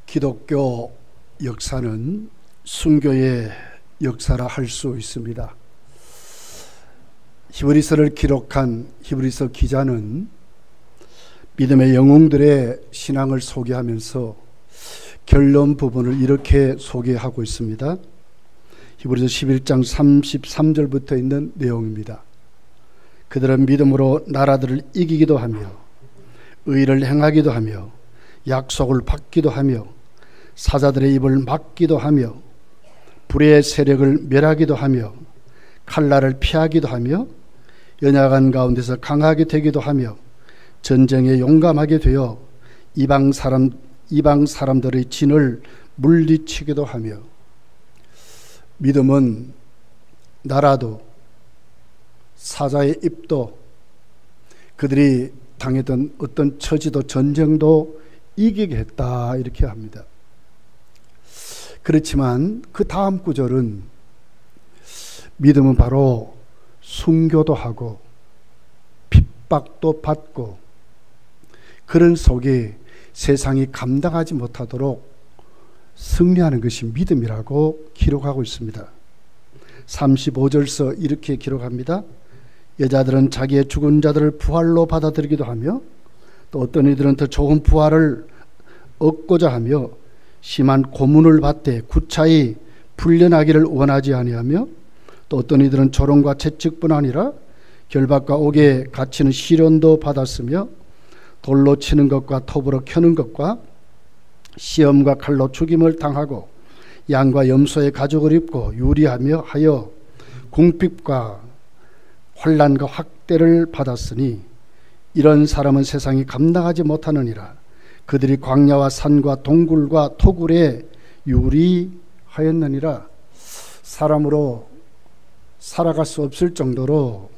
기독교 역사는 순교의 역사라 할 수 있습니다. 히브리서를 기록한 히브리서 기자는 믿음의 영웅들의 신앙을 소개하면서 결론 부분을 이렇게 소개하고 있습니다. 히브리서 11장 33절부터 있는 내용입니다. 그들은 믿음으로 나라들을 이기기도 하며 의를 행하기도 하며 약속을 받기도 하며 사자들의 입을 막기도 하며 불의 세력을 멸하기도 하며 칼날을 피하기도 하며 연약한 가운데서 강하게 되기도 하며 전쟁에 용감하게 되어 이방 사람들의 진을 물리치기도 하며. 믿음은 나라도 사자의 입도 그들이 당했던 어떤 처지도 전쟁도 이기게 했다, 이렇게 합니다. 그렇지만 그 다음 구절은 믿음은 바로 순교도 하고 핍박도 받고 그런 속에 세상이 감당하지 못하도록 승리하는 것이 믿음이라고 기록하고 있습니다. 35절서 이렇게 기록합니다. 여자들은 자기의 죽은 자들을 부활로 받아들이기도 하며 또 어떤 이들은 더 좋은 부활을 얻고자 하며 심한 고문을 받되 구차히 풀려나기를 원하지 아니하며 또 어떤 이들은 조롱과 채찍뿐 아니라 결박과 옥에 갇히는 시련도 받았으며 돌로 치는 것과 톱으로 켜는 것과 시험과 칼로 죽임을 당하고 양과 염소의 가죽을 입고 유리하며 하여 궁핍과 환난과 학대를 받았으니 이런 사람은 세상이 감당하지 못하느니라. 그들이 광야와 산과 동굴과 토굴에 유리하였느니라. 사람으로 살아갈 수 없을 정도로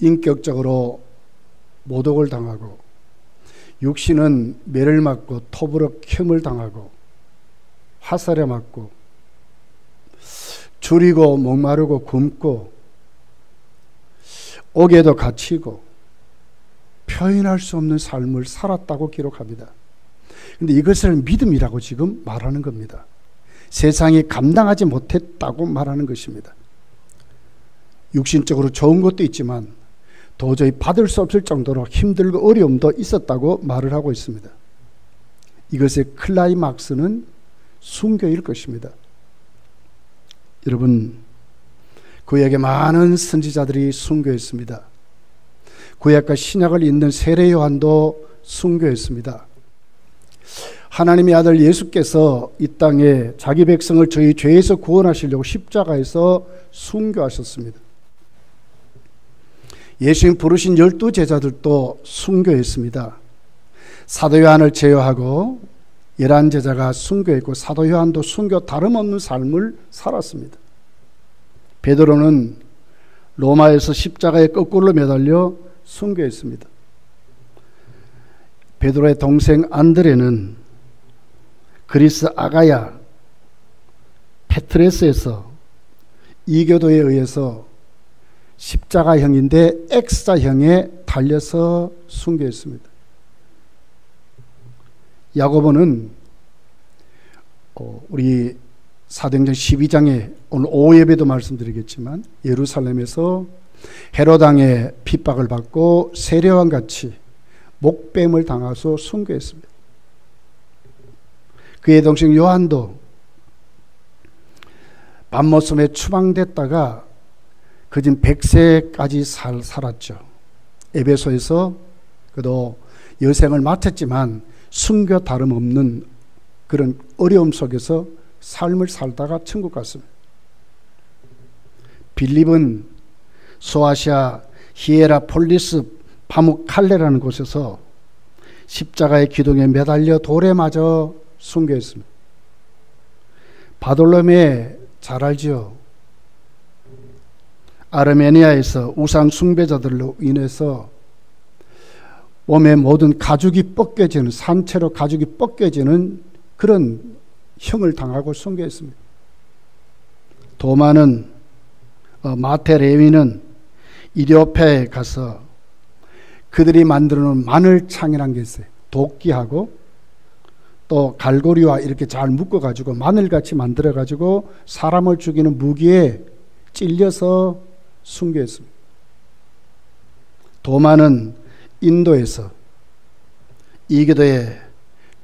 인격적으로 모독을 당하고 육신은 매를 맞고 톱으로 켬을 당하고 화살에 맞고 줄이고 목마르고 굶고 옥에도 갇히고 표현할 수 없는 삶을 살았다고 기록합니다. 그런데 이것을 믿음이라고 지금 말하는 겁니다. 세상이 감당하지 못했다고 말하는 것입니다. 육신적으로 좋은 것도 있지만 도저히 받을 수 없을 정도로 힘들고 어려움도 있었다고 말을 하고 있습니다. 이것의 클라이막스는 순교일 것입니다. 여러분, 구약에 많은 선지자들이 순교했습니다. 구약과 신약을 잇는 세례 요한도 순교했습니다. 하나님의 아들 예수께서 이 땅에 자기 백성을 저희 죄에서 구원하시려고 십자가에서 순교하셨습니다. 예수님 부르신 12제자들도 순교했습니다. 사도 요한을 제외하고 11제자가 순교했고 사도 요한도 순교 다름없는 삶을 살았습니다. 베드로는 로마에서 십자가에 거꾸로 매달려 순교했습니다. 베드로의 동생 안드레는 그리스 아가야 페트레스에서 이교도에 의해서 십자가형인데 X자형에 달려서 순교했습니다. 야고보는 우리 사도행전 12장에 오늘 오후 예배도 말씀드리겠지만 예루살렘에서 헤로당의 핍박을 받고 세례요한 같이 목뱀을 당하서 순교했습니다. 그의 동생 요한도 밤모섬에 추방됐다가 그진 100세까지 살았죠. 에베소에서 그도 여생을 마쳤지만 순교 다름없는 그런 어려움 속에서 삶을 살다가 천국 갔습니다. 빌립은 소아시아 히에라폴리스 파무칼레라는 곳에서 십자가의 기둥에 매달려 돌에 맞아 순교했습니다. 바돌로메 잘 알지요? 아르메니아에서 우상 숭배자들로 인해서 몸의 모든 가죽이 벗겨지는, 산채로 가죽이 벗겨지는 그런 형을 당하고 순교했습니다. 도마는 마테 레위는 이디오피아에 가서 그들이 만들어 놓은 마늘창이라는 게 있어요. 도끼하고 또 갈고리와 이렇게 잘 묶어가지고 마늘같이 만들어가지고 사람을 죽이는 무기에 찔려서 순교했습니다. 도마는 인도에서 이교도에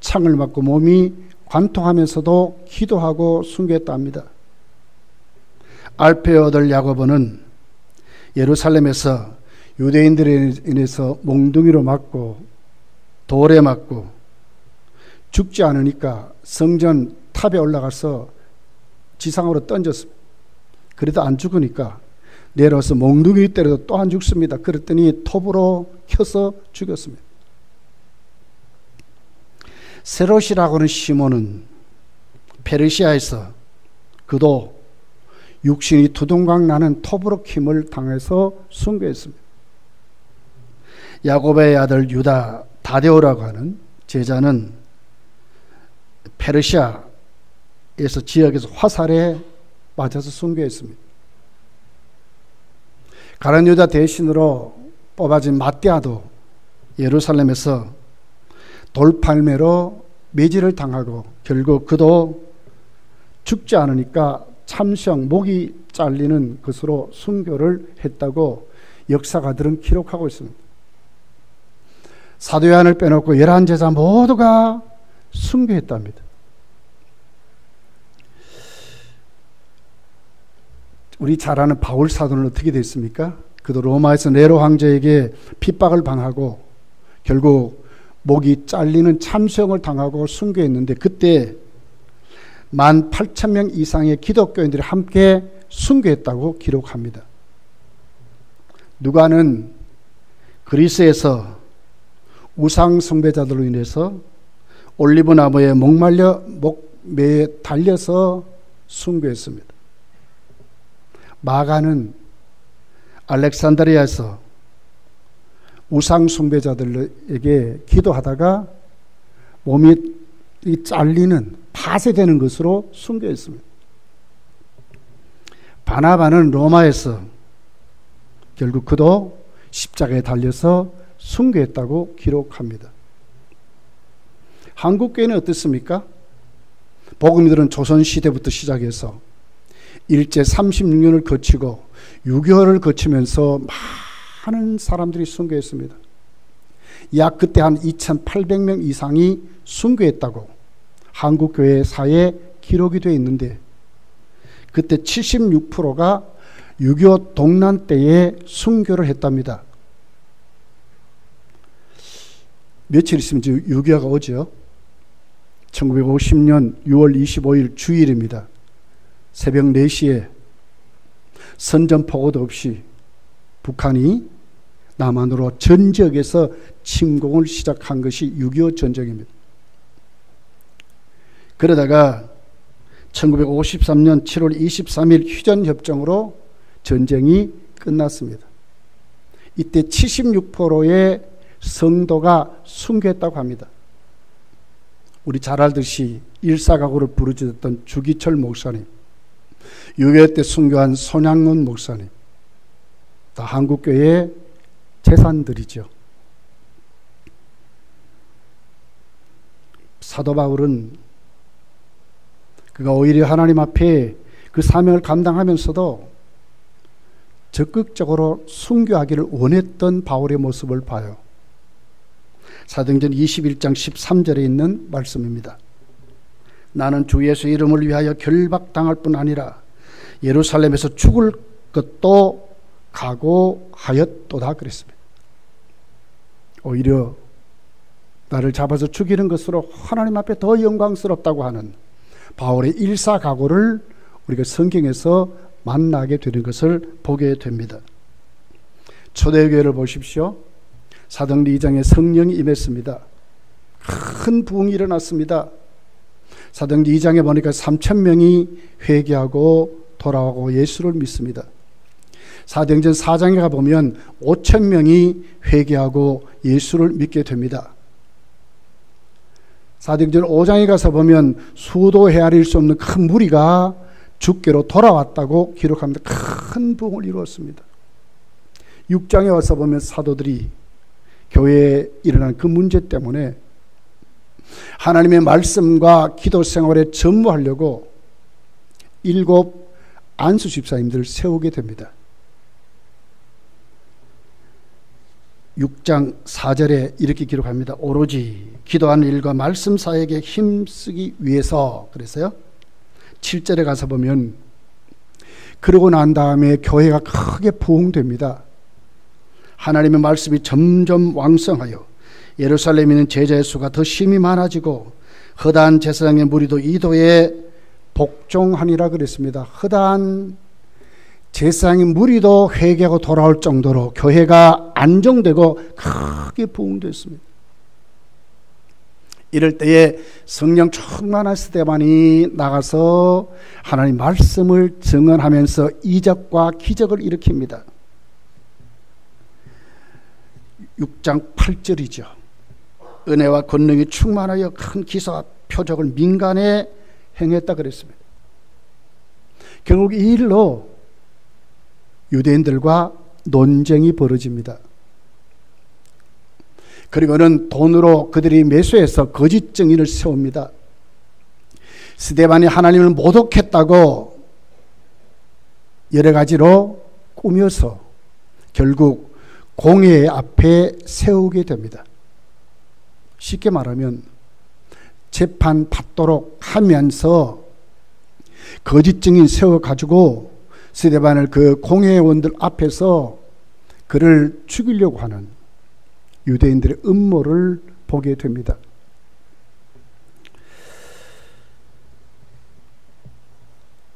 창을 맞고 몸이 관통하면서도 기도하고 순교했다 합니다. 알페의 아들 야고보는 예루살렘에서 유대인들에 인해서 몽둥이로 맞고 돌에 맞고 죽지 않으니까 성전 탑에 올라가서 지상으로 던졌습니다. 그래도 안 죽으니까 내려와서 몽둥이 때려도 또 안 죽습니다. 그랬더니 톱으로 켜서 죽였습니다. 세롯이라고 하는 시몬은 페르시아에서 그도 육신이 두동강 나는 톱으로 킴을 당해서 순교했습니다. 야고보의 아들 유다 다데오라고 하는 제자는 페르시아에서 지역에서 화살에 맞아서 순교했습니다. 가룟 유다 대신으로 뽑아진 마띠아도 예루살렘에서 돌팔매로 매질을 당하고 결국 그도 죽지 않으니까 참성, 목이 잘리는 것으로 순교를 했다고 역사가들은 기록하고 있습니다. 사도 요한을 빼놓고 11제자 모두가 순교했답니다. 우리 잘 아는 바울 사도는 어떻게 됐습니까? 그도 로마에서 네로 황제에게 핍박을 당하고 결국 목이 잘리는 참수형을 당하고 순교했는데 그때 18,000명 이상의 기독교인들이 함께 순교했다고 기록합니다. 누가는 그리스에서 우상 숭배자들로 인해서 올리브 나무에 목말려 목매에 달려서 순교했습니다. 마가는 알렉산드리아에서 우상 숭배자들에게 기도하다가 몸이 잘리는 파쇄되는 것으로 순교했습니다. 바나바는 로마에서 결국 그도 십자가에 달려서 순교했다고 기록합니다. 한국교회는 어떻습니까? 복음이들은 조선시대부터 시작해서 일제 36년을 거치고 6.25를 거치면서 많은 사람들이 순교했습니다. 약 그때 한 2,800명 이상이 순교했다고 한국교회 사에 기록이 되어 있는데 그때 76%가 6.25 동란 때에 순교를 했답니다. 며칠 있으면 6.25가 오죠. 1950년 6월 25일 주일입니다. 새벽 4시에 선전포고도 없이 북한이 남한으로 전 지역에서 침공을 시작한 것이 6.25 전쟁입니다. 그러다가 1953년 7월 23일 휴전협정으로 전쟁이 끝났습니다. 이때 76%의 성도가 순교했다고 합니다. 우리 잘 알듯이 일사각오를 부르짖었던 주기철 목사님, 6.25 때 순교한 손양론 목사님, 다 한국교회의 재산들이죠. 사도 바울은 그가 오히려 하나님 앞에 그 사명을 감당하면서도 적극적으로 순교하기를 원했던 바울의 모습을 봐요. 사도행전 21장 13절에 있는 말씀입니다. 나는 주 예수 이름을 위하여 결박당할 뿐 아니라 예루살렘에서 죽을 것도 각오하였도다 그랬습니다. 오히려 나를 잡아서 죽이는 것으로 하나님 앞에 더 영광스럽다고 하는 바울의 일사각오를 우리가 성경에서 만나게 되는 것을 보게 됩니다. 초대교회를 보십시오. 사도행전 2장에 성령이 임했습니다. 큰 부흥이 일어났습니다. 사도행전 2장에 보니까 3,000명이 회개하고 돌아오고 예수를 믿습니다. 사도행전 4장에 가보면 5,000명이 회개하고 예수를 믿게 됩니다. 사도행전 5장에 가서 보면 수도 헤아릴 수 없는 큰 무리가 주께로 돌아왔다고 기록합니다. 큰 부흥을 이루었습니다. 6장에 와서 보면 사도들이 교회에 일어난 그 문제 때문에 하나님의 말씀과 기도 생활에 전무하려고 7 안수 집사님들을 세우게 됩니다. 6장 4절에 이렇게 기록합니다. 오로지 기도하는 일과 말씀 사역에 힘쓰기 위해서 그랬어요. 7절에 가서 보면 그러고 난 다음에 교회가 크게 부흥됩니다. 하나님의 말씀이 점점 왕성하여 예루살렘에 있는 제자의 수가 더 심히 많아지고 허다한 제사장의 무리도 이도에 복종하니라 그랬습니다. 허다한 제사장의 무리도 회개하고 돌아올 정도로 교회가 안정되고 크게 부흥됐습니다. 이럴 때에 성령 충만한 스데반이 나가서 하나님 말씀을 증언하면서 이적과 기적을 일으킵니다. 6장 8절이죠. 은혜와 권능이 충만하여 큰 기사와 표적을 민간에 행했다 그랬습니다. 결국 이 일로 유대인들과 논쟁이 벌어집니다. 그리고는 돈으로 그들이 매수해서 거짓 증인을 세웁니다. 스데반이 하나님을 모독했다고 여러 가지로 꾸며서 결국 공회 앞에 세우게 됩니다. 쉽게 말하면 재판 받도록 하면서 거짓 증인 세워가지고 스데반을 그 공회원들 앞에서 그를 죽이려고 하는 유대인들의 음모를 보게 됩니다.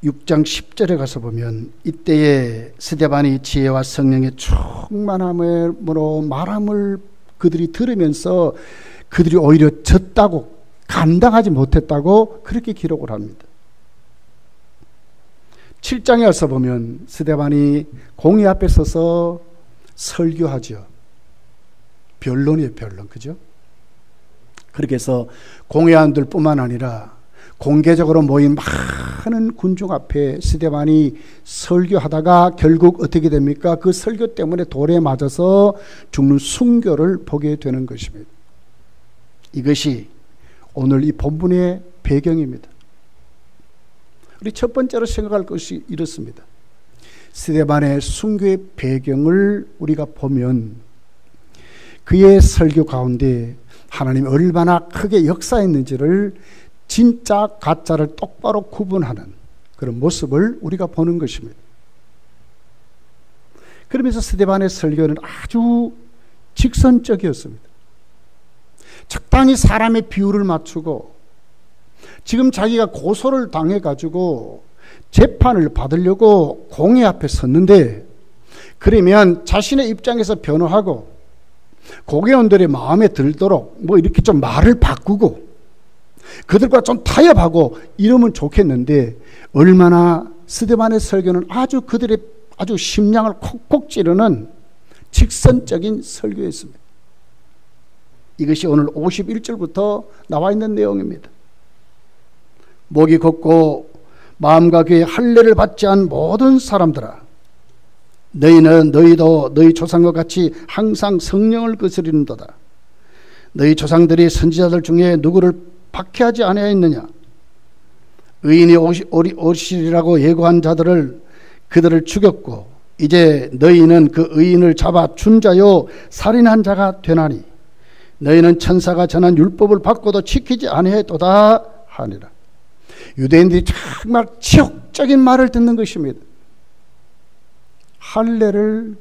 (6장 10절에) 가서 보면 이때에 스데반이 지혜와 성령의 충만함으로 말함을 그들이 들으면서 그들이 오히려 졌다고, 감당하지 못했다고 그렇게 기록을 합니다. 7장에 와서 보면 스데반이 공회 앞에 서서 설교하죠. 변론이에요, 변론. 그죠? 그렇게 해서 공회원들 뿐만 아니라 공개적으로 모인 많은 군중 앞에 스데반이 설교하다가 결국 어떻게 됩니까? 그 설교 때문에 돌에 맞아서 죽는 순교를 보게 되는 것입니다. 이것이 오늘 이 본문의 배경입니다. 우리 첫 번째로 생각할 것이 이렇습니다. 스데반의 순교의 배경을 우리가 보면 그의 설교 가운데 하나님이 얼마나 크게 역사했는지를, 진짜 가짜를 똑바로 구분하는 그런 모습을 우리가 보는 것입니다. 그러면서 스데반의 설교는 아주 직선적이었습니다. 적당히 사람의 비율을 맞추고, 지금 자기가 고소를 당해가지고 재판을 받으려고 공회 앞에 섰는데, 그러면 자신의 입장에서 변호하고 공회원들의 마음에 들도록 이렇게 좀 말을 바꾸고 그들과 좀 타협하고 이러면 좋겠는데, 얼마나 스데반의 설교는 아주 그들의 아주 심령을 콕콕 찌르는 직선적인 설교였습니다. 이것이 오늘 51절부터 나와 있는 내용입니다. 목이 걷고 마음과 귀에 할례를 받지 않은 모든 사람들아, 너희도 너희 조상과 같이 항상 성령을 거스리는도다. 너희 조상들이 선지자들 중에 누구를 박해하지 아니하였느냐? 의인이 오시리라고 예고한 자들을 그들을 죽였고, 이제 너희는 그 의인을 잡아 준 자요 살인한 자가 되나니 너희는 천사가 전한 율법을 받고도 지키지 아니하였도다 하니라. 유대인들이 정말 지옥적인 말을 듣는 것입니다. 할례를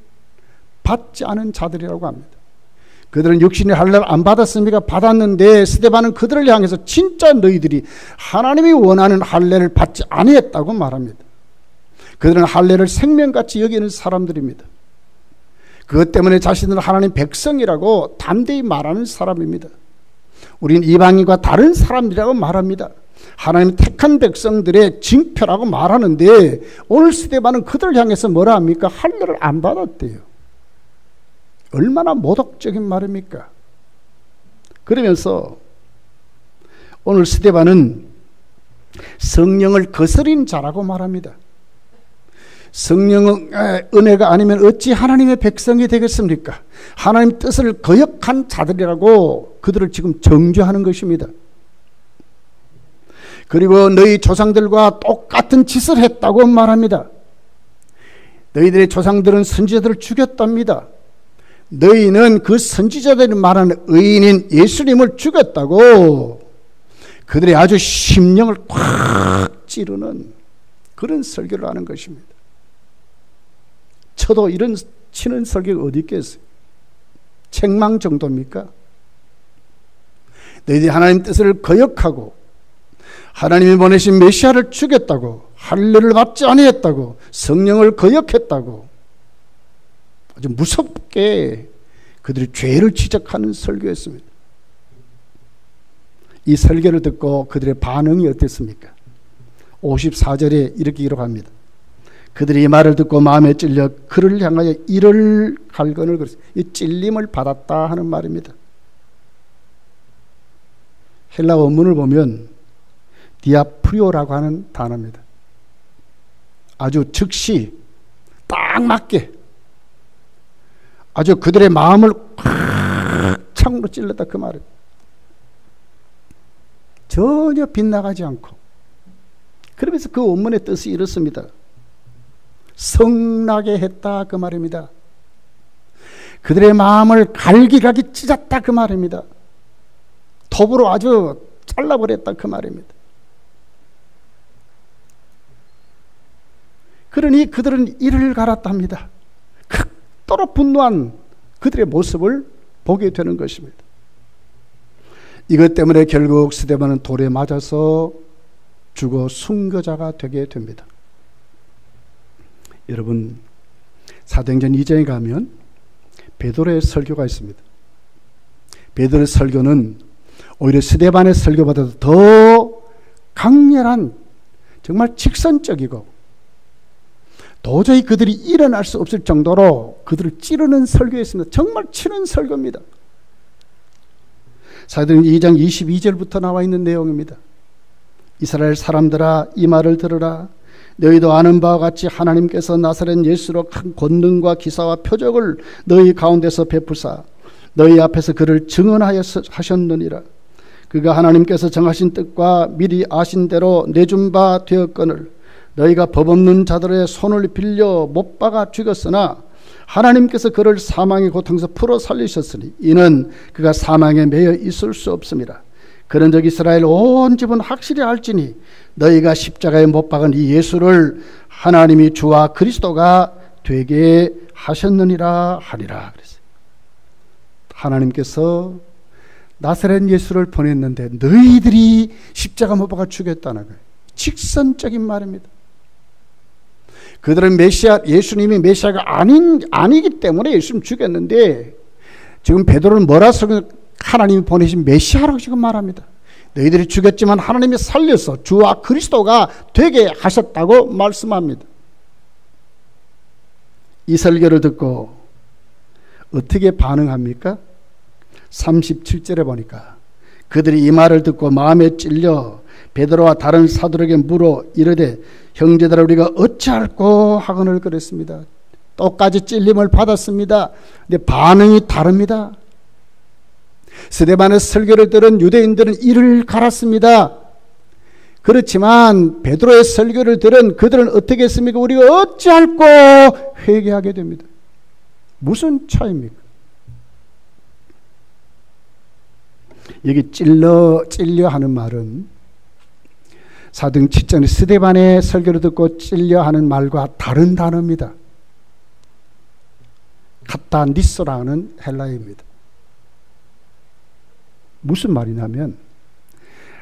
받지 않은 자들이라고 합니다. 그들은 육신의 할례를 안 받았습니까? 받았는데 스데반은 그들을 향해서 진짜 너희들이 하나님이 원하는 할례를 받지 아니했다고 말합니다. 그들은 할례를 생명같이 여기는 사람들입니다. 그것 때문에 자신들은 하나님 백성이라고 담대히 말하는 사람입니다. 우리는 이방인과 다른 사람들이라고 말합니다. 하나님 택한 백성들의 징표라고 말하는데, 오늘 스데반은 그들을 향해서 뭐라 합니까? 할례를 안 받았대요. 얼마나 모독적인 말입니까? 그러면서 오늘 스데반은 성령을 거스린 자라고 말합니다. 성령의 은혜가 아니면 어찌 하나님의 백성이 되겠습니까? 하나님 뜻을 거역한 자들이라고 그들을 지금 정죄하는 것입니다. 그리고 너희 조상들과 똑같은 짓을 했다고 말합니다. 너희들의 조상들은 선지자들을 죽였답니다. 너희는 그 선지자들이 말하는 의인인 예수님을 죽였다고 그들의 아주 심령을 꽉 찌르는 그런 설교를 하는 것입니다. 저도 이런 치는 설교가 어디 있겠어요? 책망 정도입니까? 너희들이 하나님 뜻을 거역하고 하나님이 보내신 메시아를 죽였다고, 할례를 받지 아니했다고, 성령을 거역했다고 아주 무섭게 그들이 죄를 지적하는 설교였습니다. 이 설교를 듣고 그들의 반응이 어땠습니까? 54절에 이렇게 기록합니다. 그들이 이 말을 듣고 마음에 찔려 그를 향하여 이를 갈건을 걸었어요. 이 찔림을 받았다 하는 말입니다. 헬라 원문을 보면 디아프리오라고 하는 단어입니다. 아주 즉시 딱 맞게 아주 그들의 마음을 꽉 창으로 찔렀다 그 말입니다. 전혀 빗나가지 않고. 그러면서 그 원문의 뜻이 이렇습니다. 성나게 했다 그 말입니다. 그들의 마음을 갈기갈기 찢었다 그 말입니다. 톱으로 아주 잘라버렸다 그 말입니다. 그러니 그들은 이를 갈았답니다. 극도로 분노한 그들의 모습을 보게 되는 것입니다. 이것 때문에 결국 스데반은 돌에 맞아서 죽어 순교자가 되게 됩니다. 여러분, 사도행전 2장에 가면 베드로의 설교가 있습니다. 베드로의 설교는 오히려 스데반의 설교보다도 더 강렬한, 정말 직선적이고 도저히 그들이 일어날 수 없을 정도로 그들을 찌르는 설교였습니다. 정말 치는 설교입니다. 사도행전 2장 22절부터 나와 있는 내용입니다. 이스라엘 사람들아, 이 말을 들으라. 너희도 아는 바와 같이 하나님께서 나사렛 예수로 큰 권능과 기사와 표적을 너희 가운데서 베푸사 너희 앞에서 그를 증언하셨느니라. 그가 하나님께서 정하신 뜻과 미리 아신 대로 내준 바 되었거늘 너희가 법 없는 자들의 손을 빌려 못 박아 죽였으나 하나님께서 그를 사망의 고통에서 풀어 살리셨으니 이는 그가 사망에 매여 있을 수 없음이라. 그런즉 이스라엘 온 집은 확실히 알지니 너희가 십자가에 못 박은 이 예수를 하나님이 주와 그리스도가 되게 하셨느니라 하리라. 그랬어요. 하나님께서 나사렛 예수를 보냈는데 너희들이 십자가 못 박아 죽였다는 거예요. 직선적인 말입니다. 그들은 예수님이 메시아가 아니기 때문에 예수님 죽였는데 지금 베드로는 뭐라 설교? 하나님이 보내신 메시아라고 지금 말합니다. 너희들이 죽였지만 하나님이 살려서 주와 그리스도가 되게 하셨다고 말씀합니다. 이 설교를 듣고 어떻게 반응합니까? 37절에 보니까 그들이 이 말을 듣고 마음에 찔려 베드로와 다른 사도에게 물어 이르되 형제들아 우리가 어찌할꼬 하거늘 그랬습니다. 똑같이 찔림을 받았습니다. 근데 반응이 다릅니다. 스데반의 설교를 들은 유대인들은 이를 갈았습니다. 그렇지만 베드로의 설교를 들은 그들은 어떻게 했습니까? 우리가 어찌할꼬 회개하게 됩니다. 무슨 차이입니까? 여기 찔려 하는 말은 사도행 7장의 스데반의 설교를 듣고 찔려 하는 말과 다른 단어입니다. 카타니소라는 헬라어입니다. 무슨 말이냐면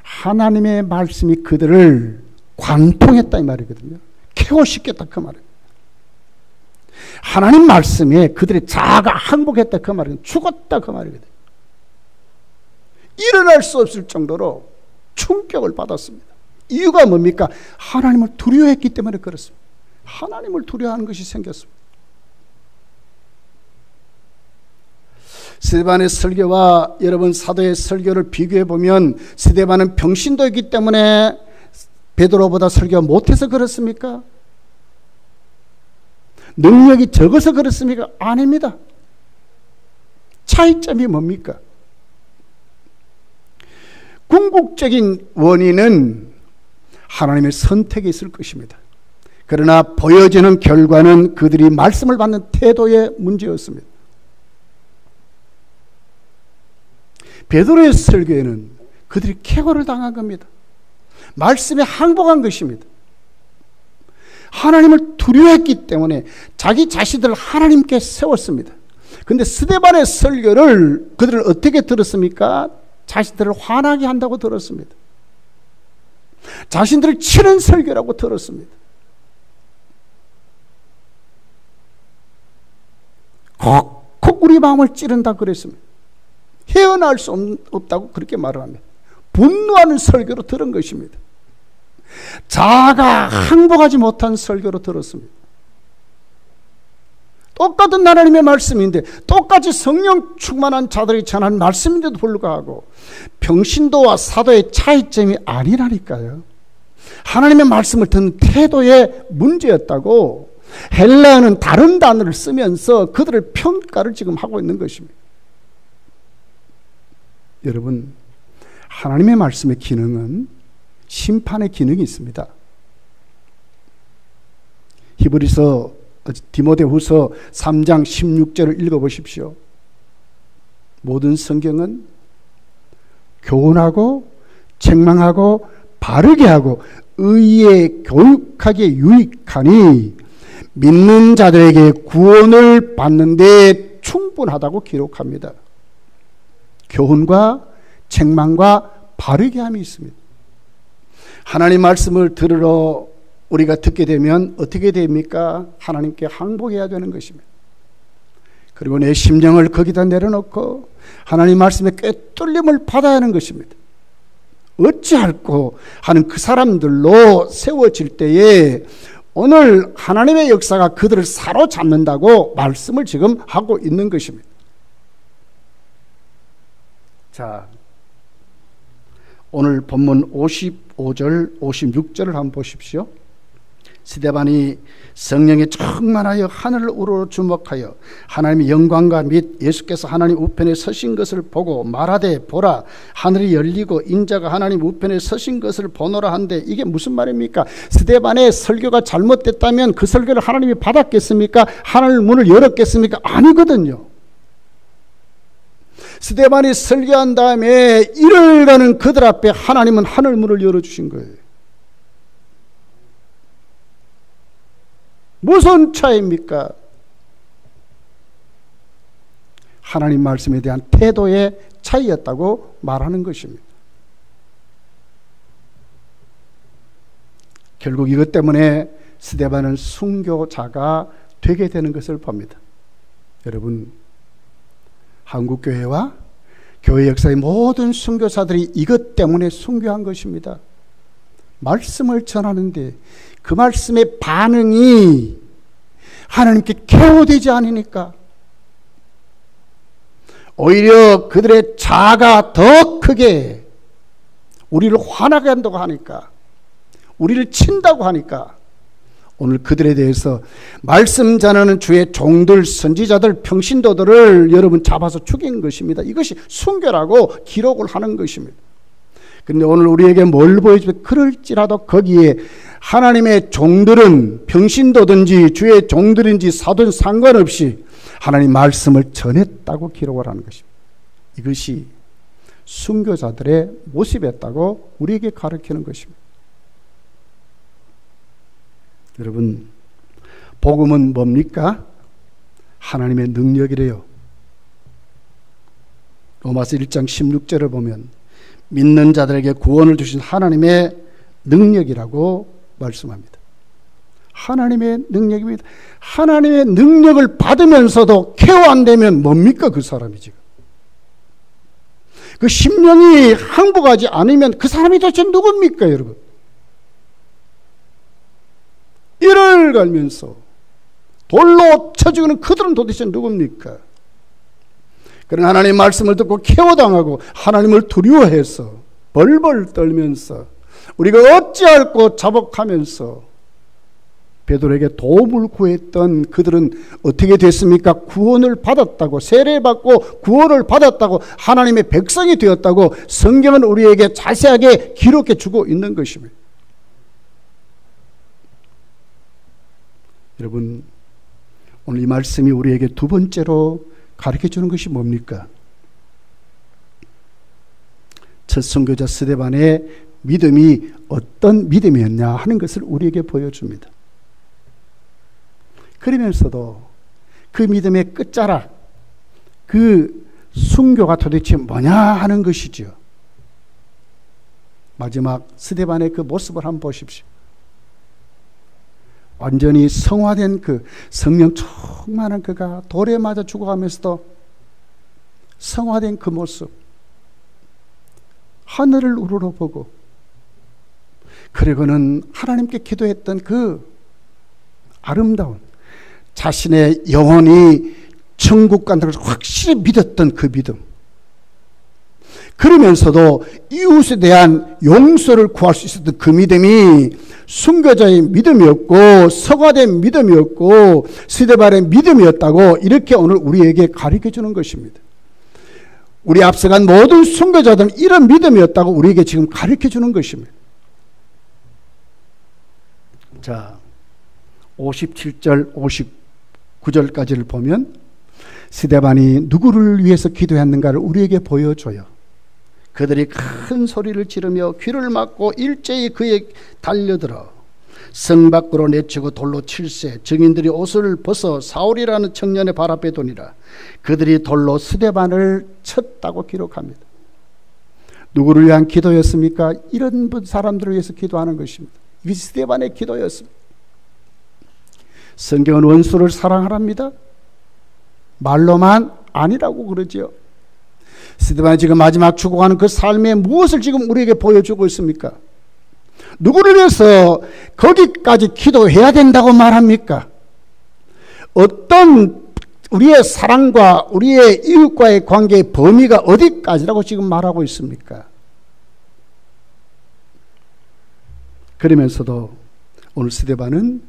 하나님의 말씀이 그들을 관통했다 이 말이거든요. 쾌고시켰다 그 말이에요. 하나님 말씀에 그들의 자아가 항복했다 그 말이에요. 죽었다 그 말이거든요. 일어날 수 없을 정도로 충격을 받았습니다. 이유가 뭡니까? 하나님을 두려워했기 때문에 그렇습니다. 하나님을 두려워하는 것이 생겼습니다. 스데반의 설교와 여러분 사도의 설교를 비교해 보면 스데반은 병신도였기 때문에 베드로보다 설교 못해서 그렇습니까? 능력이 적어서 그렇습니까? 아닙니다. 차이점이 뭡니까? 궁극적인 원인은 하나님의 선택이 있을 것입니다. 그러나 보여지는 결과는 그들이 말씀을 받는 태도의 문제였습니다. 베드로의 설교에는 그들이 쾌거를 당한 겁니다. 말씀에 항복한 것입니다. 하나님을 두려워했기 때문에 자기 자신들을 하나님께 세웠습니다. 그런데 스데반의 설교를 그들은 어떻게 들었습니까? 자신들을 화나게 한다고 들었습니다. 자신들을 치는 설교라고 들었습니다. 콕콕 우리 마음을 찌른다 그랬습니다. 헤어날 수 없다고 그렇게 말을 합니다. 분노하는 설교로 들은 것입니다. 자아가 항복하지 못한 설교로 들었습니다. 똑같은 하나님의 말씀인데, 똑같이 성령 충만한 자들이 전한 말씀인데도 불구하고 평신도와 사도의 차이점이 아니라니까요. 하나님의 말씀을 듣는 태도의 문제였다고 헬라어는 다른 단어를 쓰면서 그들의 평가를 지금 하고 있는 것입니다. 여러분, 하나님의 말씀의 기능은 심판의 기능이 있습니다. 디모데후서 3장 16절을 읽어보십시오. 모든 성경은 교훈하고 책망하고 바르게 하고 의에 교육하기에 유익하니 믿는 자들에게 구원을 받는 데 충분하다고 기록합니다. 교훈과 책망과 바르게 함이 있습니다. 하나님 말씀을 들으러 우리가 듣게 되면 어떻게 됩니까? 하나님께 항복해야 되는 것입니다. 그리고 내 심령을 거기다 내려놓고 하나님 말씀에 꿰뚫림을 받아야 하는 것입니다. 어찌할꼬 하는 그 사람들로 세워질 때에 오늘 하나님의 역사가 그들을 사로잡는다고 말씀을 지금 하고 있는 것입니다. 자, 오늘 본문 55절, 56절을 한번 보십시오. 스데반이 성령에 충만하여 하늘을 우러러 주목하여 하나님의 영광과 및 예수께서 하나님 우편에 서신 것을 보고 말하되 보라 하늘이 열리고 인자가 하나님 우편에 서신 것을 보노라 한데, 이게 무슨 말입니까? 스데반의 설교가 잘못됐다면 그 설교를 하나님이 받았겠습니까? 하늘 문을 열었겠습니까? 아니거든요. 스데반이 설교한 다음에 이를 가는 그들 앞에 하나님은 하늘 문을 열어주신 거예요. 무슨 차이입니까? 하나님 말씀에 대한 태도의 차이였다고 말하는 것입니다. 결국 이것 때문에 스데반은 순교자가 되게 되는 것을 봅니다. 여러분, 한국교회와 교회 역사의 모든 순교사들이 이것 때문에 순교한 것입니다. 말씀을 전하는데 그 말씀의 반응이 하나님께 케어되지 않으니까 오히려 그들의 자아가 더 크게 우리를 화나게 한다고 하니까, 우리를 친다고 하니까 오늘 그들에 대해서 말씀 전하는 주의 종들, 선지자들, 평신도들을 여러분 잡아서 죽인 것입니다. 이것이 순교라고 기록을 하는 것입니다. 그런데 오늘 우리에게 뭘 보여주면, 그럴지라도 거기에 하나님의 종들은 평신도든지 주의 종들인지 사도든 상관없이 하나님 말씀을 전했다고 기록을 하는 것입니다. 이것이 순교자들의 모습이었다고 우리에게 가르치는 것입니다. 여러분, 복음은 뭡니까? 하나님의 능력이래요. 로마서 1장 16절을 보면 믿는 자들에게 구원을 주신 하나님의 능력이라고 말씀합니다. 하나님의 능력입니다. 하나님의 능력을 받으면서도 케어 안 되면 뭡니까? 그 사람이 지금 그 심령이 항복하지 않으면 그 사람이 도대체 누굽니까? 여러분, 이를 갈면서 돌로 쳐 죽이는 그들은 도대체 누굽니까? 그런 하나님 말씀을 듣고 케어당하고 하나님을 두려워해서 벌벌 떨면서 우리가 어찌할꼬 자복하면서 베드로에게 도움을 구했던 그들은 어떻게 됐습니까? 구원을 받았다고, 세례받고 구원을 받았다고, 하나님의 백성이 되었다고 성경은 우리에게 자세하게 기록해 주고 있는 것입니다. 여러분, 오늘 이 말씀이 우리에게 두 번째로 가르쳐 주는 것이 뭡니까? 첫 선교자 스데반의 믿음이 어떤 믿음이었냐 하는 것을 우리에게 보여줍니다. 그러면서도 그 믿음의 끝자락, 그 순교가 도대체 뭐냐 하는 것이죠. 마지막 스데반의 그 모습을 한번 보십시오. 완전히 성화된 그 성령 충만한 그가 돌에 맞아 죽어가면서도 성화된 그 모습, 하늘을 우러러보고, 그리고는 하나님께 기도했던 그 아름다운 자신의 영혼이 천국 간다는 것을 확실히 믿었던 그 믿음, 그러면서도 이웃에 대한 용서를 구할 수 있었던 그 믿음이 순교자의 믿음이었고, 서가된 믿음이었고, 스데반의 믿음이었다고 이렇게 오늘 우리에게 가르쳐 주는 것입니다. 우리 앞서간 모든 순교자들은 이런 믿음이었다고 우리에게 지금 가르쳐 주는 것입니다. 자, 57절 59절까지를 보면 스데반이 누구를 위해서 기도했는가를 우리에게 보여줘요. 그들이 큰 소리를 지르며 귀를 막고 일제히 그에 달려들어 성 밖으로 내치고 돌로 칠세, 증인들이 옷을 벗어 사울이라는 청년의 발 앞에 두니라. 그들이 돌로 스데반을 쳤다고 기록합니다. 누구를 위한 기도였습니까? 이런 사람들을 위해서 기도하는 것입니다. 이것이 스데반의 기도였습니다. 성경은 원수를 사랑하랍니다. 말로만 아니라고 그러죠. 스데반이 지금 마지막 죽어가는 그 삶에 무엇을 지금 우리에게 보여주고 있습니까? 누구를 위해서 거기까지 기도해야 된다고 말합니까? 어떤 우리의 사랑과 우리의 이웃과의 관계의 범위가 어디까지라고 지금 말하고 있습니까? 그러면서도 오늘 스데반은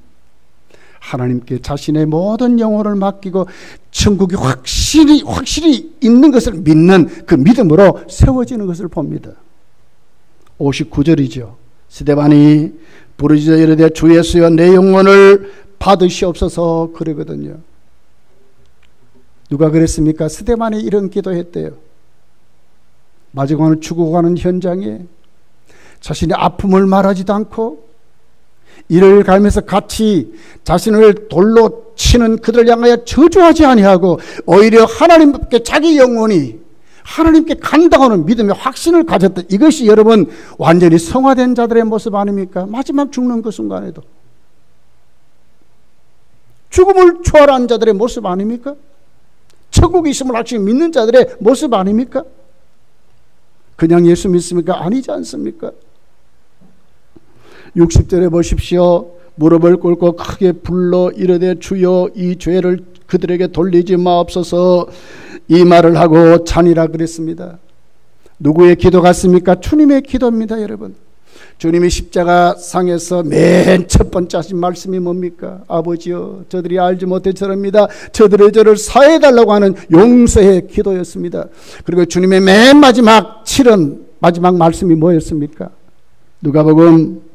하나님께 자신의 모든 영혼을 맡기고 천국이 확실히 있는 것을 믿는 그 믿음으로 세워지는 것을 봅니다. 59절이죠. 스데반이 부르짖어 이르되 주 예수여 내 영혼을 받으시옵소서 그러거든요. 누가 그랬습니까? 스데반이 이런 기도했대요. 마지막으로 죽어가는 현장에 자신의 아픔을 말하지도 않고 이를 갈면서 같이 자신을 돌로 치는 그들을 향하여 저주하지 아니하고 오히려 하나님께 자기 영혼이 하나님께 간다고 하는 믿음의 확신을 가졌던, 이것이 여러분 완전히 성화된 자들의 모습 아닙니까? 마지막 죽는 그 순간에도 죽음을 초월한 자들의 모습 아닙니까? 천국이 있음을 확실히 믿는 자들의 모습 아닙니까? 그냥 예수 믿습니까? 아니지 않습니까? 60절에 보십시오. 무릎을 꿇고 크게 불러 이르되 주여 이 죄를 그들에게 돌리지 마옵소서, 이 말을 하고 자니라 그랬습니다. 누구의 기도 같습니까? 주님의 기도입니다. 여러분, 주님이 십자가 상에서 맨 첫 번째 하신 말씀이 뭡니까? 아버지여 저들이 알지 못해 저럽니다. 저들의 죄를 사해달라고 하는 용서의 기도였습니다. 그리고 주님의 맨 마지막 치른 마지막 말씀이 뭐였습니까? 누가복음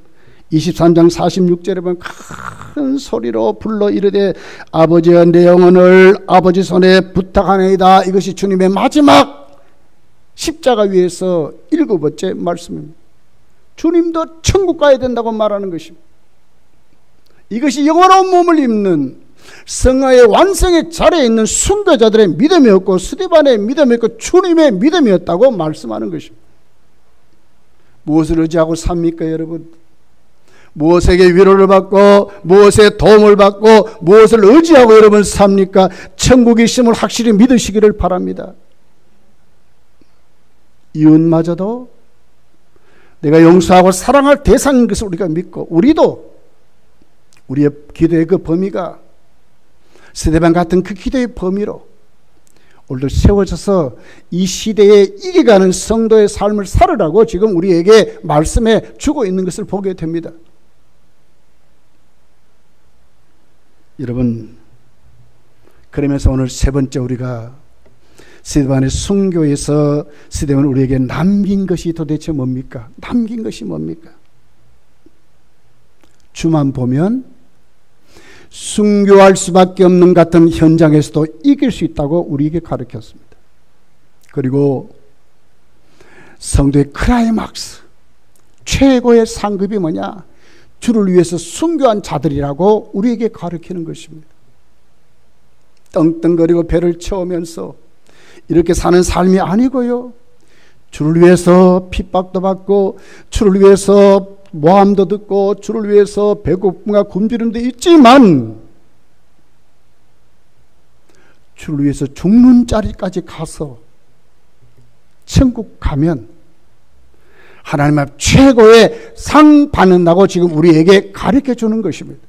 23장 46절에 보면 큰 소리로 불러 이르되 아버지여 내 영혼을 아버지 손에 부탁하나이다. 이것이 주님의 마지막 십자가 위에서 7번째 말씀입니다. 주님도 천국 가야 된다고 말하는 것입니다. 이것이 영원한 몸을 입는 성화의 완성의 자리에 있는 순교자들의 믿음이었고 스데반의 믿음이었고 주님의 믿음이었다고 말씀하는 것입니다. 무엇을 의지하고 삽니까 여러분? 무엇에게 위로를 받고 무엇에 도움을 받고 무엇을 의지하고 여러분 삽니까? 천국이 있음을 확실히 믿으시기를 바랍니다. 이웃마저도 내가 용서하고 사랑할 대상인 것을 우리가 믿고, 우리도 우리의 기도의 그 범위가 스데반 같은 그 기도의 범위로 오늘도 세워져서 이 시대에 이겨가는 성도의 삶을 살으라고 지금 우리에게 말씀해 주고 있는 것을 보게 됩니다. 여러분, 그러면서 오늘 세 번째 우리가 스데반의 순교에서 스데반은 우리에게 남긴 것이 도대체 뭡니까? 남긴 것이 뭡니까? 주만 보면 순교할 수밖에 없는 같은 현장에서도 이길 수 있다고 우리에게 가르쳤습니다. 그리고 성도의 클라이막스, 최고의 상급이 뭐냐? 주를 위해서 순교한 자들이라고 우리에게 가르치는 것입니다. 떵떵거리고 배를 채우면서 이렇게 사는 삶이 아니고요, 주를 위해서 핍박도 받고 주를 위해서 모함도 듣고 주를 위해서 배고픔과 굶주림도 있지만 주를 위해서 죽는 자리까지 가서 천국 가면 하나님 앞 최고의 상 받는다고 지금 우리에게 가르쳐 주는 것입니다.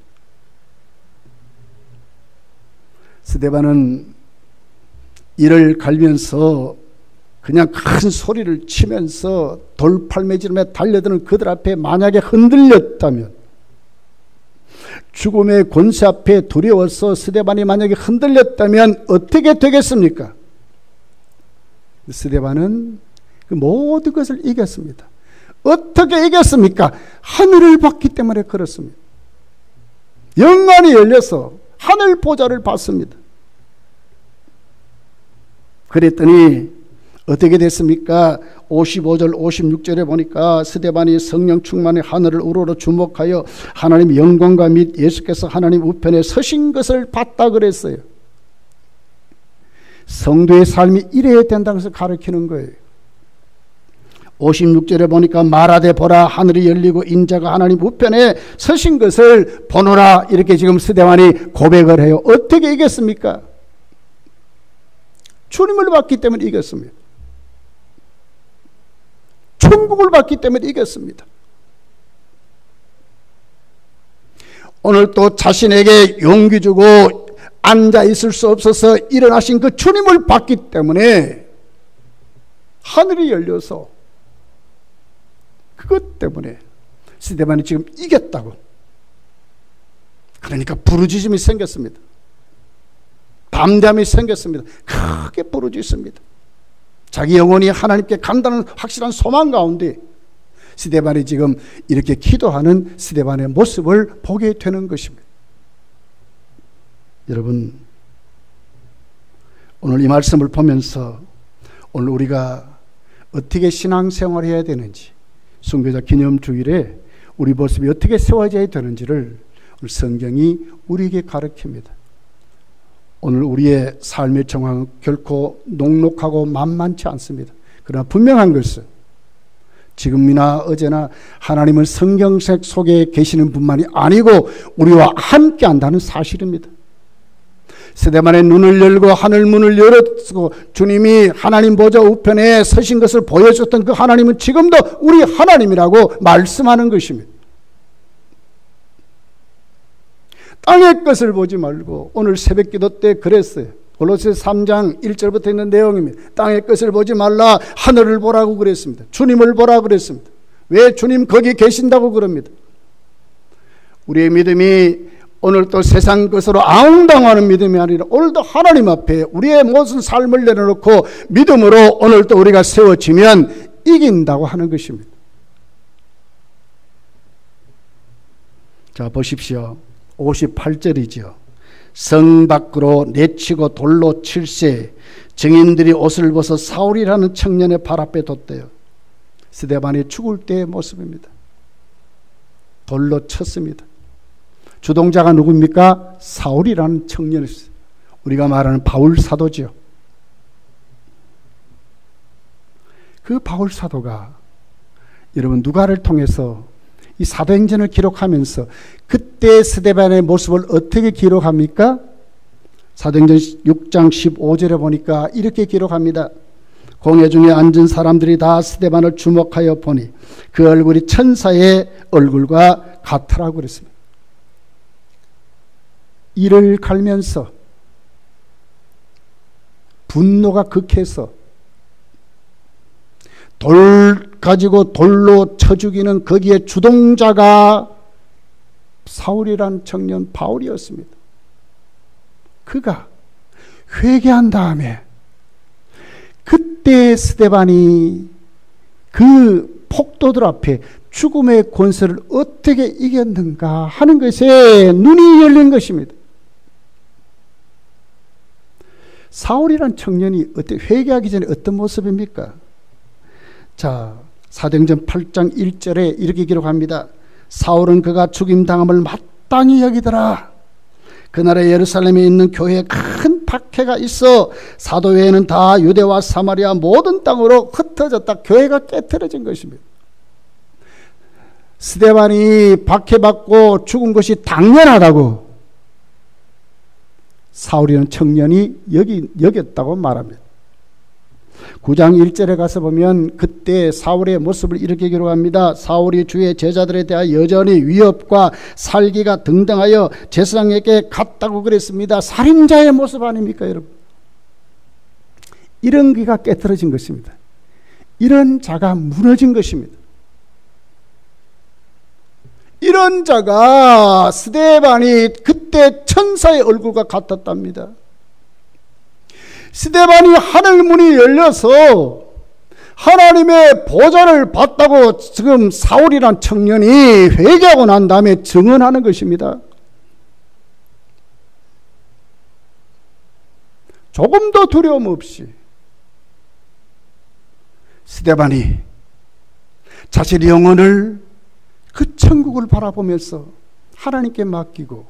스데반은 이를 갈면서 그냥 큰 소리를 치면서 돌팔매질며 달려드는 그들 앞에 만약에 흔들렸다면, 죽음의 권세 앞에 두려워서 스데반이 만약에 흔들렸다면 어떻게 되겠습니까? 스데반은 그 모든 것을 이겼습니다. 어떻게 이겼습니까? 하늘을 봤기 때문에 그렇습니다. 영안이 열려서 하늘 보좌를 봤습니다. 그랬더니 어떻게 됐습니까? 55절 56절에 보니까 스데반이 성령 충만의 하늘을 우러러 주목하여 하나님 영광과 및 예수께서 하나님 우편에 서신 것을 봤다 그랬어요. 성도의 삶이 이래야 된다고 해서 가르치는 거예요. 56절에 보니까 말하되 보라, 하늘이 열리고 인자가 하나님 우편에 서신 것을 보노라, 이렇게 지금 스데반이 고백을 해요. 어떻게 이겼습니까? 주님을 봤기 때문에 이겼습니다. 천국을 봤기 때문에 이겼습니다. 오늘 또 자신에게 용기 주고 앉아 있을 수 없어서 일어나신 그 주님을 봤기 때문에 하늘이 열려서 그것 때문에 스데반이 지금 이겼다고. 그러니까 부르짖음이 생겼습니다. 담대함이 생겼습니다. 크게 부르짖습니다. 자기 영혼이 하나님께 간다는 확실한 소망 가운데 스데반이 지금 이렇게 기도하는 스데반의 모습을 보게 되는 것입니다. 여러분, 오늘 이 말씀을 보면서 오늘 우리가 어떻게 신앙생활을 해야 되는지, 순교자 기념주일에 우리 모습이 어떻게 세워져야 되는지를 오늘 성경이 우리에게 가르칩니다. 오늘 우리의 삶의 정황은 결코 녹록하고 만만치 않습니다. 그러나 분명한 것은 지금이나 어제나 하나님은 성경책 속에 계시는 분만이 아니고 우리와 함께 한다는 사실입니다. 스데반의 눈을 열고 하늘 문을 열었고 주님이 하나님 보좌 우편에 서신 것을 보여줬던 그 하나님은 지금도 우리 하나님이라고 말씀하는 것입니다. 땅의 것을 보지 말고, 오늘 새벽기도 때 그랬어요. 골로새 3장 1절부터 있는 내용입니다. 땅의 것을 보지 말라, 하늘을 보라고 그랬습니다. 주님을 보라고 그랬습니다. 왜 주님 거기 계신다고 그럽니다. 우리의 믿음이 오늘 또 세상 것으로 아웅당하는 믿음이 아니라 오늘도 하나님 앞에 우리의 모든 삶을 내려놓고 믿음으로 오늘 또 우리가 세워지면 이긴다고 하는 것입니다. 자, 보십시오. 58절이죠. 성 밖으로 내치고 돌로 칠세, 증인들이 옷을 벗어 사울이라는 청년의 발 앞에 뒀대요. 스데반이 죽을 때의 모습입니다. 돌로 쳤습니다. 주동자가 누굽니까? 사울이라는 청년이었어요. 우리가 말하는 바울 사도죠. 그 바울 사도가 여러분 누가를 통해서 이 사도행전을 기록하면서 그때 스데반의 모습을 어떻게 기록합니까? 사도행전 6장 15절에 보니까 이렇게 기록합니다. 공회 중에 앉은 사람들이 다 스데반을 주목하여 보니 그 얼굴이 천사의 얼굴과 같으라고 그랬습니다. 이를 갈면서 분노가 극해서 돌 가지고 돌로 쳐 죽이는 거기에 주동자가 사울이란 청년 바울이었습니다. 그가 회개한 다음에 그때 스데반이 그 폭도들 앞에 죽음의 권세를 어떻게 이겼는가 하는 것에 눈이 열린 것입니다. 사울이란 청년이 회개하기 전에 어떤 모습입니까? 자, 사도행전 8장 1절에 이렇게 기록합니다. 사울은 그가 죽임당함을 마땅히 여기더라. 그날에 예루살렘에 있는 교회에 큰 박해가 있어 사도 외에는 다 유대와 사마리아 모든 땅으로 흩어졌다. 교회가 깨트려진 것입니다. 스데반이 박해받고 죽은 것이 당연하다고 사울이라는 청년이 여겼다고 말합니다. 9장 1절에 가서 보면 그때 사울의 모습을 이렇게 기록합니다. 사울이 주의 제자들에 대하여 여전히 위협과 살기가 등등하여 제사장에게 갔다고 그랬습니다. 살인자의 모습 아닙니까, 여러분? 이런 귀가 깨트려진 것입니다. 이런 자가 무너진 것입니다. 이런 자가 스데반이 그때 천사의 얼굴과 같았답니다. 스데반이 하늘 문이 열려서 하나님의 보좌를 봤다고 지금 사울이란 청년이 회개하고 난 다음에 증언하는 것입니다. 조금도 두려움 없이 스데반이 자신의 영혼을 그 천국을 바라보면서 하나님께 맡기고,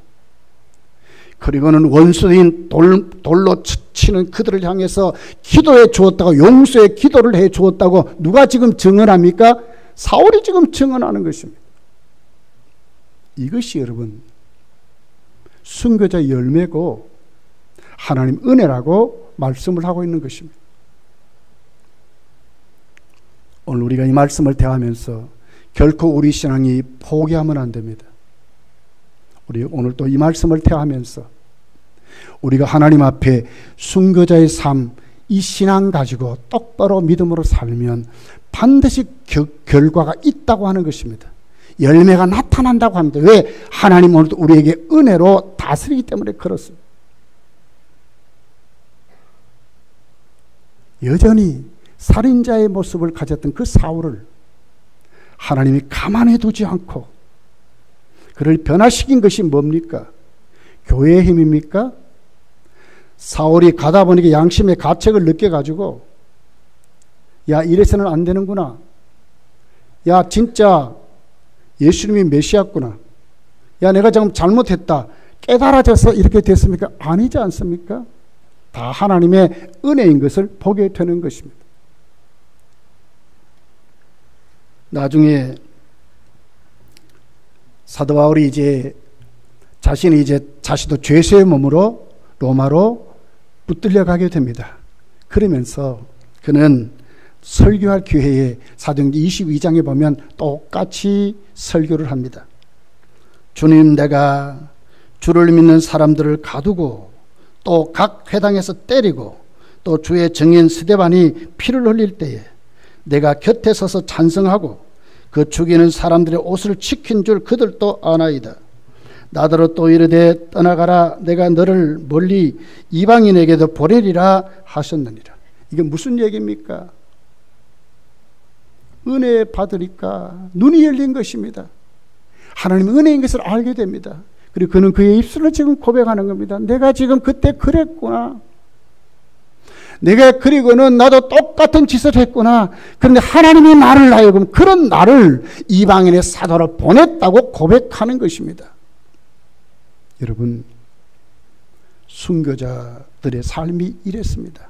그리고는 원수인 돌로 치는 그들을 향해서 기도해 주었다고, 용서의 기도를 해 주었다고 누가 지금 증언합니까? 사울이 지금 증언하는 것입니다. 이것이 여러분 순교자의 열매고 하나님 은혜라고 말씀을 하고 있는 것입니다. 오늘 우리가 이 말씀을 대하면서 결코 우리 신앙이 포기하면 안 됩니다. 우리 오늘 또 이 말씀을 대하면서 우리가 하나님 앞에 순교자의 삶, 이 신앙 가지고 똑바로 믿음으로 살면 반드시 결과가 있다고 하는 것입니다. 열매가 나타난다고 합니다. 왜? 하나님 오늘도 우리에게 은혜로 다스리기 때문에 그렇습니다. 여전히 살인자의 모습을 가졌던 그 사울을 하나님이 가만히 두지 않고 그를 변화시킨 것이 뭡니까? 교회의 힘입니까? 사울이 가다 보니까 양심의 가책을 느껴가지고, 야, 이래서는 안 되는구나. 야, 진짜 예수님이 메시아구나. 야, 내가 지금 잘못했다. 깨달아져서 이렇게 됐습니까? 아니지 않습니까? 다 하나님의 은혜인 것을 보게 되는 것입니다. 나중에 사도 바울이 자신이 자신도 죄수의 몸으로 로마로 붙들려 가게 됩니다. 그러면서 그는 설교할 기회에 사도행전 22장에 보면 똑같이 설교를 합니다. 주님, 내가 주를 믿는 사람들을 가두고 또 각 회당에서 때리고 또 주의 증인 스데반이 피를 흘릴 때에 내가 곁에 서서 찬성하고 그 죽이는 사람들의 옷을 지킨 줄 그들도 아나이다. 나더러 또 이르되 떠나가라, 내가 너를 멀리 이방인에게도 보내리라 하셨느니라. 이게 무슨 얘기입니까? 은혜 받으니까 눈이 열린 것입니다. 하나님 은혜인 것을 알게 됩니다. 그리고 그는 그의 입술로 지금 고백하는 겁니다. 내가 지금 그때 그랬구나. 내가 그리고는 나도 똑같은 짓을 했구나. 그런데 하나님이 나를 하여금 그런 나를 이방인의 사도로 보냈다고 고백하는 것입니다. 여러분, 순교자들의 삶이 이랬습니다.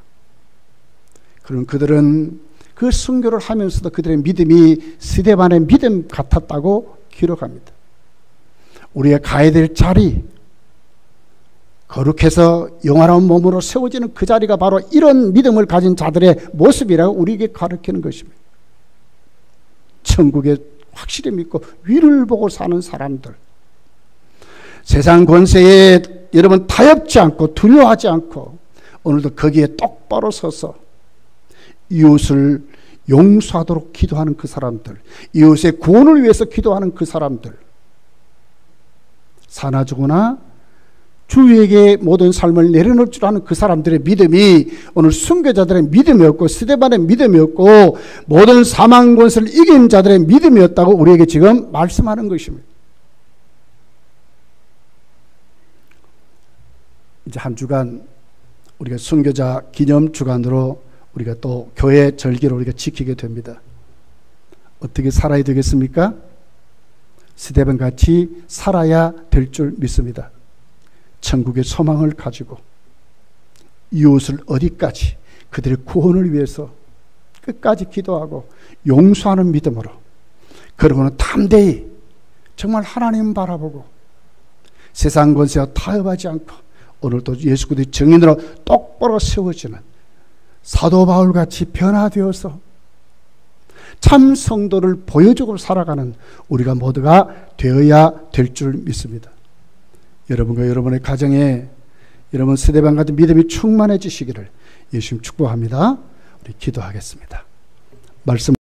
그럼 그들은 그 순교를 하면서도 그들의 믿음이 스데반의 믿음 같았다고 기록합니다. 우리가 가야 될 자리, 거룩해서 영화로운 몸으로 세워지는 그 자리가 바로 이런 믿음을 가진 자들의 모습이라고 우리에게 가르치는 것입니다. 천국에 확실히 믿고 위를 보고 사는 사람들, 세상 권세에 여러분 타협지 않고 두려워하지 않고 오늘도 거기에 똑바로 서서 이웃을 용서하도록 기도하는 그 사람들, 이웃의 구원을 위해서 기도하는 그 사람들, 사나 죽으나 주에게 모든 삶을 내려놓을 줄 아는 그 사람들의 믿음이 오늘 순교자들의 믿음이었고 스데반의 믿음이었고 모든 사망 권세를 이긴 자들의 믿음이었다고 우리에게 지금 말씀하는 것입니다. 이제 한 주간 우리가 순교자 기념 주간으로 우리가 또 교회 절기를 우리가 지키게 됩니다. 어떻게 살아야 되겠습니까? 스데반 같이 살아야 될 줄 믿습니다. 천국의 소망을 가지고 이웃을 어디까지 그들의 구원을 위해서 끝까지 기도하고 용서하는 믿음으로, 그러고는 담대히 정말 하나님 바라보고 세상 권세와 타협하지 않고 오늘도 예수 그리스도의 증인으로 똑바로 세워지는 사도 바울같이 변화되어서 참 성도를 보여주고 살아가는 우리가 모두가 되어야 될 줄 믿습니다. 여러분과 여러분의 가정에 여러분 스데반 같은 믿음이 충만해지시기를 예수님 축복합니다. 우리 기도하겠습니다. 말씀